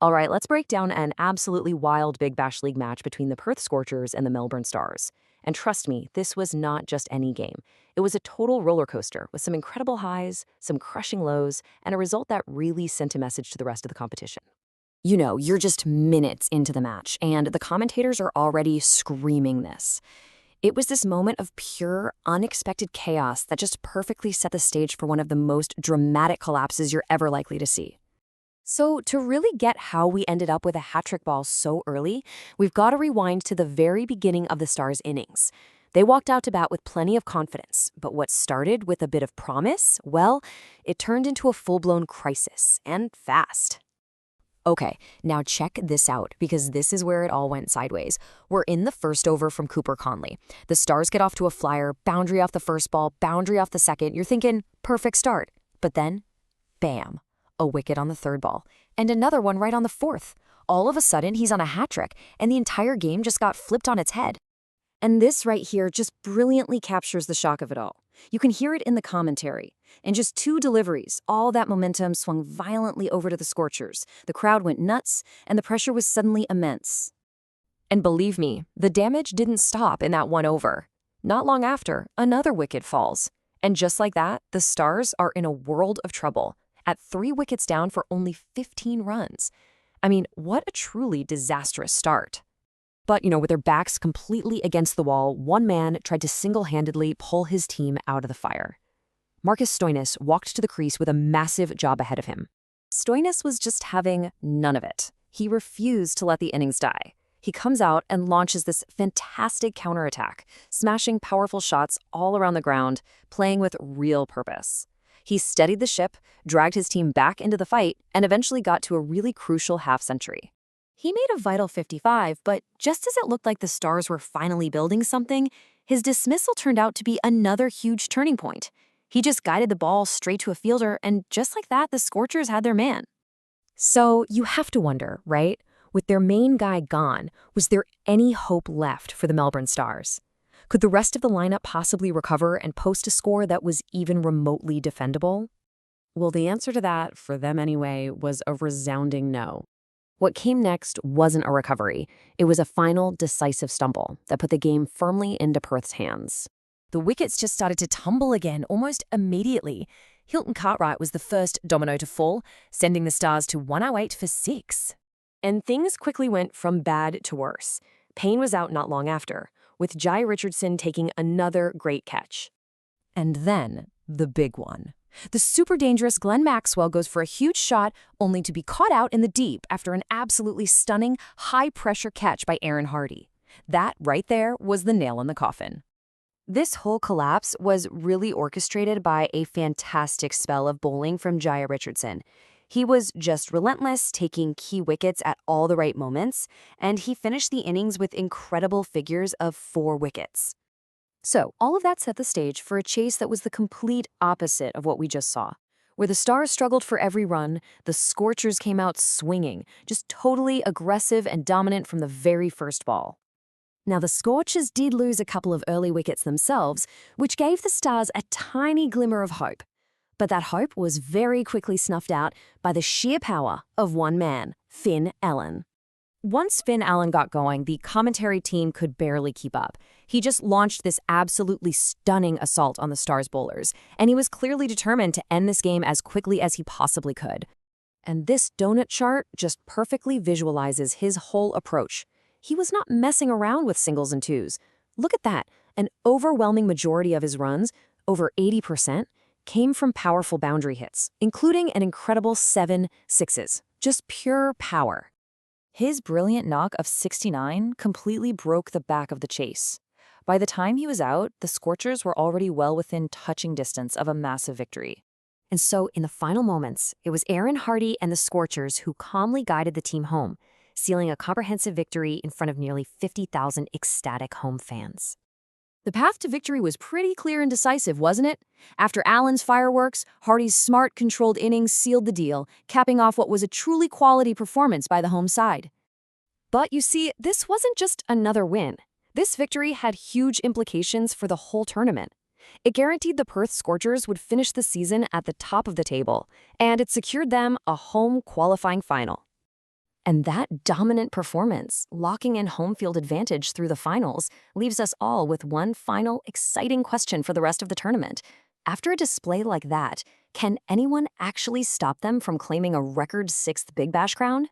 All right, let's break down an absolutely wild Big Bash League match between the Perth Scorchers and the Melbourne Stars. And trust me, this was not just any game. It was a total roller coaster with some incredible highs, some crushing lows, and a result that really sent a message to the rest of the competition. You're just minutes into the match, and the commentators are already screaming this. It was this moment of pure, unexpected chaos that just perfectly set the stage for one of the most dramatic collapses you're ever likely to see. So, to really get how we ended up with a hat-trick ball so early, we've got to rewind to the very beginning of the Stars' innings. They walked out to bat with plenty of confidence, but what started with a bit of promise, well, it turned into a full-blown crisis, and fast. Okay, now check this out, because this is where it all went sideways. We're in the first over from Connolly. The Stars get off to a flyer, boundary off the first ball, boundary off the second. You're thinking, perfect start. But then, bam, a wicket on the third ball, and another one right on the fourth. All of a sudden, he's on a hat trick, and the entire game just got flipped on its head. And this right here just brilliantly captures the shock of it all. You can hear it in the commentary. In just 2 deliveries, all that momentum swung violently over to the Scorchers. The crowd went nuts, and the pressure was suddenly immense. And believe me, the damage didn't stop in that one over. Not long after, another wicket falls. And just like that, the Stars are in a world of trouble, at 3 wickets down for only 15 runs. I mean, what a truly disastrous start. But, with their backs completely against the wall, one man tried to single-handedly pull his team out of the fire. Marcus Stoinis walked to the crease with a massive job ahead of him. Stoinis was just having none of it. He refused to let the innings die. He comes out and launches this fantastic counterattack, smashing powerful shots all around the ground, playing with real purpose. He steadied the ship, dragged his team back into the fight, and eventually got to a really crucial half-century. He made a vital 55, but just as it looked like the Stars were finally building something, his dismissal turned out to be another huge turning point. He just guided the ball straight to a fielder, and just like that, the Scorchers had their man. So you have to wonder, right? With their main guy gone, was there any hope left for the Melbourne Stars? Could the rest of the lineup possibly recover and post a score that was even remotely defendable? Well, the answer to that, for them anyway, was a resounding no. What came next wasn't a recovery. It was a final, decisive stumble that put the game firmly into Perth's hands. The wickets just started to tumble again almost immediately. Hilton Cartwright was the first domino to fall, sending the Stars to 108 for 6. And things quickly went from bad to worse. Payne was out not long after, with Richardson taking another great catch. And then, the big one. The super dangerous Glenn Maxwell goes for a huge shot, only to be caught out in the deep after an absolutely stunning, high-pressure catch by Aaron Hardy. That right there was the nail in the coffin. This whole collapse was really orchestrated by a fantastic spell of bowling from Richardson. He was just relentless, taking key wickets at all the right moments, and he finished the innings with incredible figures of 4 wickets. So, all of that set the stage for a chase that was the complete opposite of what we just saw. Where the Stars struggled for every run, the Scorchers came out swinging, just totally aggressive and dominant from the very first ball. Now, the Scorchers did lose a couple of early wickets themselves, which gave the Stars a tiny glimmer of hope. But that hope was very quickly snuffed out by the sheer power of one man, Finn Allen. Once Finn Allen got going, the commentary team could barely keep up. He just launched this absolutely stunning assault on the Stars bowlers, and he was clearly determined to end this game as quickly as he possibly could. And this donut chart just perfectly visualizes his whole approach. He was not messing around with singles and twos. Look at that. An overwhelming majority of his runs, over 80%, came from powerful boundary hits, including an incredible 7 sixes. Just pure power. His brilliant knock of 69 completely broke the back of the chase. By the time he was out, the Scorchers were already well within touching distance of a massive victory. And so, in the final moments, it was Aaron Hardy and the Scorchers who calmly guided the team home, sealing a comprehensive victory in front of nearly 50,000 ecstatic home fans. The path to victory was pretty clear and decisive, wasn't it? After Allen's fireworks, Hardy's smart, controlled innings sealed the deal, capping off what was a truly quality performance by the home side. But you see, this wasn't just another win. This victory had huge implications for the whole tournament. It guaranteed the Perth Scorchers would finish the season at the top of the table, and it secured them a home qualifying final. And that dominant performance, locking in home field advantage through the finals, leaves us all with one final exciting question for the rest of the tournament. After a display like that, can anyone actually stop them from claiming a record 6th Big Bash crown?